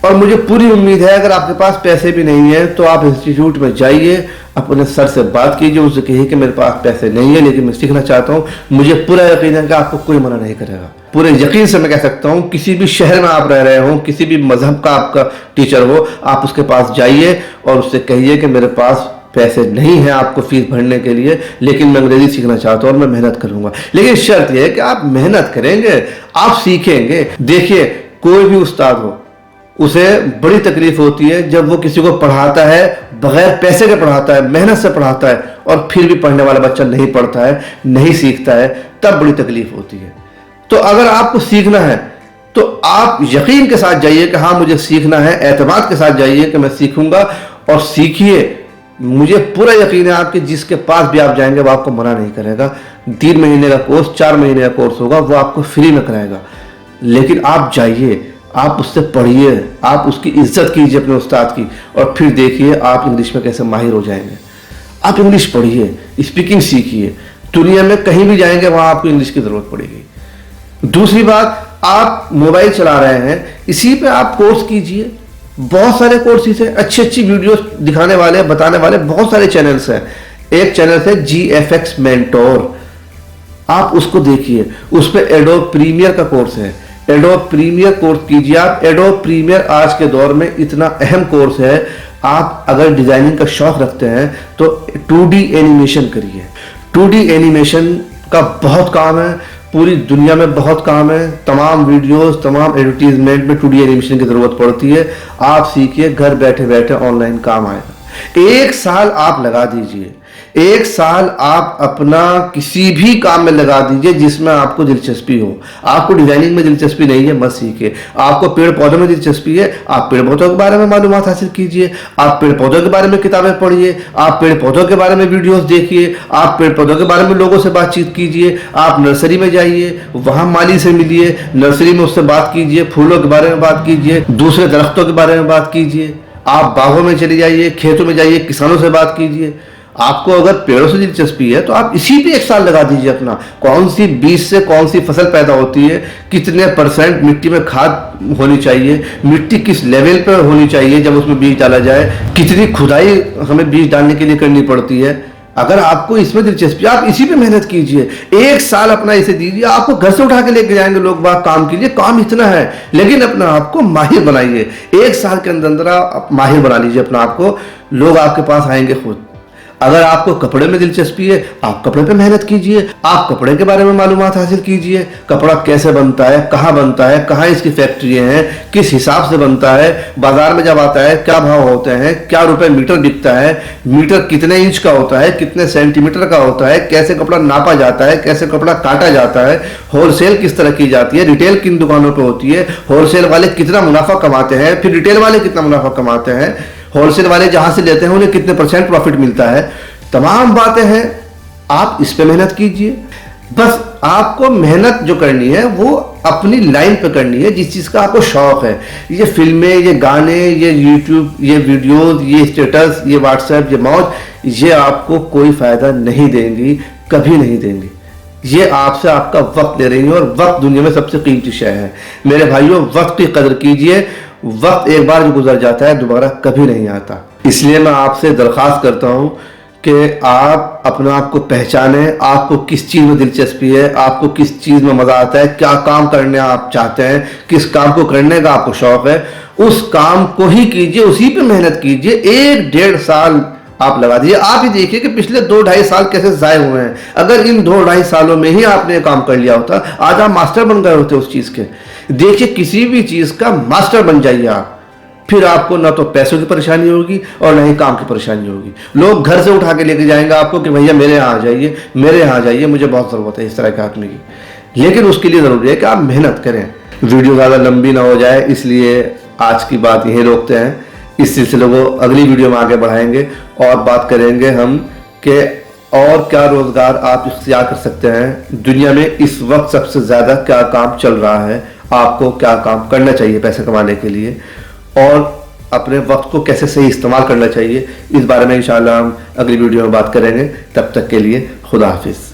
اور مجھے پوری امید ہے اگر آپ کے پاس پیسے بھی نہیں ہیں تو آپ انسٹیٹیوٹ میں جائیے, اپنے سر سے بات کیجیے, ان سے کہیے کہ میرے پاس پیسے نہیں ہیں لیکن میں سیکھنا چاہتا ہوں. مجھے پورا یقین ہے کہ آپ کو کوئی منع نہیں کرے گا. پورے یقین سے میں کہہ سکتا ہوں, کسی بھی شہر میں آپ رہ رہے ہوں, کسی بھی مذہب کا آپ کا ٹیچر ہو, آپ اس کے پاس جائیے اور اس سے کہیے کہ میرے پاس پیسے نہیں ہیں آپ کو فیس بھرنے کے لیے, لیکن میں انگریزی سیکھنا چاہتا ہوں اور میں محنت کروں گا. لیکن شرط یہ ہے کہ آپ محنت کریں گے, آپ سیکھیں گے. دیکھیے کوئی بھی استاد ہو, اسے بڑی تکلیف ہوتی ہے جب وہ کسی کو پڑھاتا ہے بغیر پیسے کے پڑھاتا ہے, محنت سے پڑھاتا ہے, اور پھر بھی پڑھنے والا بچہ نہیں پڑھتا ہے, نہیں سیکھتا ہے, تب بڑی تکلیف ہوتی ہے. تو اگر آپ کو سیکھنا ہے تو آپ یقین کے ساتھ جائیے کہ ہاں مجھے سیکھنا ہے, اعتماد کے ساتھ جائیے کہ میں سیکھوں گا, اور سیکھیے. مجھے پورا یقین ہے آپ کے جس کے پاس بھی آپ جائیں گے وہ آپ کو منع نہیں کرے گا. 3 مہینے کا کورس, 4 مہینے کا کورس ہوگا, وہ آپ کو فری میں کرائے گا. لیکن آپ جائیے, آپ اس سے پڑھیے, آپ اس کی عزت کیجیے اپنے استاد کی, اور پھر دیکھیے آپ انگلش میں کیسے ماہر ہو جائیں گے. آپ انگلش پڑھیے, اسپیکنگ سیکھیے. دنیا میں کہیں بھی جائیں گے وہاں آپ کو انگلش کی ضرورت پڑے گی. دوسری بات, آپ موبائل چلا رہے ہیں, اسی پہ آپ کورس کیجیے. بہت سارے کورسز ہیں, اچھی اچھی ویڈیوز دکھانے والے, بتانے والے بہت سارے چینلز ہیں. ایک چینل ہے GFX مینٹور, آپ اس کو دیکھیے. اس پہ ایڈوب پریمیئر کا کورس ہے, ایڈوب پریمیئر کورس کیجیے آپ. ایڈوب پریمیئر آج کے دور میں اتنا اہم کورس ہے. آپ اگر ڈیزائننگ کا شوق رکھتے ہیں تو 2D اینیمیشن کریے. 2D اینیمیشن کا بہت کام ہے, پوری دنیا میں بہت کام ہے. تمام ویڈیوز, تمام ایڈورٹیزمنٹ میں 2D اینیمیشن کی ضرورت پڑتی ہے. آپ سیکھیے, گھر بیٹھے بیٹھے آن لائن کام آئے گا. 1 سال آپ لگا دیجئے, 1 سال آپ اپنا کسی بھی کام میں لگا دیجئے جس میں آپ کو دلچسپی ہو. آپ کو ڈیزائننگ میں دلچسپی نہیں ہے, مت سیکھیے. آپ کو پیڑ پودوں میں دلچسپی ہے, آپ پیڑ پودوں کے بارے میں معلومات حاصل کیجئے. آپ پیڑ پودوں کے بارے میں کتابیں پڑھیے, آپ پیڑ پودوں کے بارے میں ویڈیوز دیکھیے, آپ پیڑ پودوں کے بارے میں لوگوں سے بات چیت کیجئے. آپ نرسری میں جائیے, وہاں مالی سے ملیے, نرسری میں اس سے بات کیجئے, پھولوں کے بارے میں بات کیجئے, دوسرے درختوں کے بارے میں بات کیجئے. آپ باغوں میں چلے جائیے, کھیتوں میں جائیے, کسانوں سے بات کیجئے. آپ کو اگر پیڑوں سے دلچسپی ہے تو آپ اسی پہ 1 سال لگا دیجئے اپنا. کون سی بیج سے کون سی فصل پیدا ہوتی ہے, کتنے % مٹی میں کھاد ہونی چاہیے, مٹی کس لیول پر ہونی چاہیے جب اس میں بیج ڈالا جائے, کتنی کھدائی ہمیں بیج ڈالنے کے لیے کرنی پڑتی ہے. اگر آپ کو اس میں دلچسپی, آپ اسی پہ محنت کیجئے. 1 سال اپنا اسے دیجئے. آپ کو گھر سے اٹھا کے لے کے جائیں گے لوگ باہر کام کے لیے, کام اتنا ہے, لیکن اپنا آپ کو ماہر بنائیے. 1 سال کے اندر آپ ماہر بنا لیجئے اپنا آپ کو, لوگ آپ کے پاس آئیں گے خود. اگر آپ کو کپڑے میں دلچسپی ہے, آپ کپڑے پہ محنت کیجئے. آپ کپڑے کے بارے میں معلومات حاصل کیجئے. کپڑا کیسے بنتا ہے, کہاں بنتا ہے, کہاں اس کی فیکٹریاں ہیں, کس حساب سے بنتا ہے, بازار میں جب آتا ہے کیا بھاؤ ہوتے ہیں, کیا روپے میٹر بکتا ہے, میٹر کتنے انچ کا ہوتا ہے, کتنے سینٹی میٹر کا ہوتا ہے, کیسے کپڑا ناپا جاتا ہے, کیسے کپڑا کاٹا جاتا ہے, ہول سیل کس طرح کی جاتی ہے, ریٹیل کن دکانوں پہ ہوتی ہے, ہول سیل والے کتنا منافع کماتے ہیں, پھر ریٹیل والے کتنا منافع کماتے ہیں, ہول سیل والے جہاں سے لیتے ہیں انہیں کتنے % پروفٹ ملتا ہے. تمام باتیں ہیں, آپ اس پہ محنت کیجئے. بس آپ کو محنت جو کرنی ہے وہ اپنی لائن پہ کرنی ہے, جس چیز کا آپ کو شوق ہے. یہ فلمیں, یہ گانے, یہ یوٹیوب, یہ ویڈیوز, یہ اسٹیٹس, یہ واٹس ایپ, یہ موج, یہ آپ کو کوئی فائدہ نہیں دیں گی, کبھی نہیں دیں گی. یہ آپ سے آپ کا وقت لے رہی ہیں, اور وقت دنیا میں سب سے قیمتی شے ہے. میرے بھائیوں, وقت کی قدر کیجئے. وقت ایک بار جو گزر جاتا ہے دوبارہ کبھی نہیں آتا. اس لیے میں آپ سے درخواست کرتا ہوں کہ آپ اپنا آپ کو پہچانیں. آپ کو کس چیز میں دلچسپی ہے, آپ کو کس چیز میں مزہ آتا ہے, کیا کام کرنے آپ چاہتے ہیں, کس کام کو کرنے کا آپ کو شوق ہے, اس کام کو ہی کیجئے, اسی پہ محنت کیجئے. 1-1.5 سال آپ لگا دیجئے. آپ ہی دیکھیے کہ پچھلے 2-2.5 سال کیسے ضائع ہوئے ہیں. اگر ان 2-2.5 سالوں میں ہی آپ نے کام کر لیا ہوتا, آج آپ ماسٹر بن گئے ہوتے اس چیز کے. دیکھیے, کسی بھی چیز کا ماسٹر بن جائیے آپ, پھر آپ کو نہ تو پیسوں کی پریشانی ہوگی اور نہ ہی کام کی پریشانی ہوگی. لوگ گھر سے اٹھا کے لے کے جائیں گے آپ کو کہ بھیا میرے یہاں آ جائیے, میرے یہاں جائیے, مجھے بہت ضرورت ہے اس طرح کے آدمی کی. لیکن اس کے لیے ضروری ہے کہ آپ محنت کریں. ویڈیو زیادہ لمبی نہ ہو جائے, اس لیے آج کی بات یہیں روکتے ہیں. اس سلسلے کو اگلی ویڈیو میں آگے بڑھائیں گے اور بات کریں گے ہم کہ اور کیا روزگار آپ اختیار کر سکتے ہیں. دنیا میں اس وقت سب سے زیادہ کیا کام چل رہا ہے, آپ کو کیا کام کرنا چاہیے پیسے کمانے کے لیے, اور اپنے وقت کو کیسے صحیح استعمال کرنا چاہیے. اس بارے میں انشاءاللہ ہم اگلی ویڈیو میں بات کریں گے. تب تک کے لیے خدا حافظ.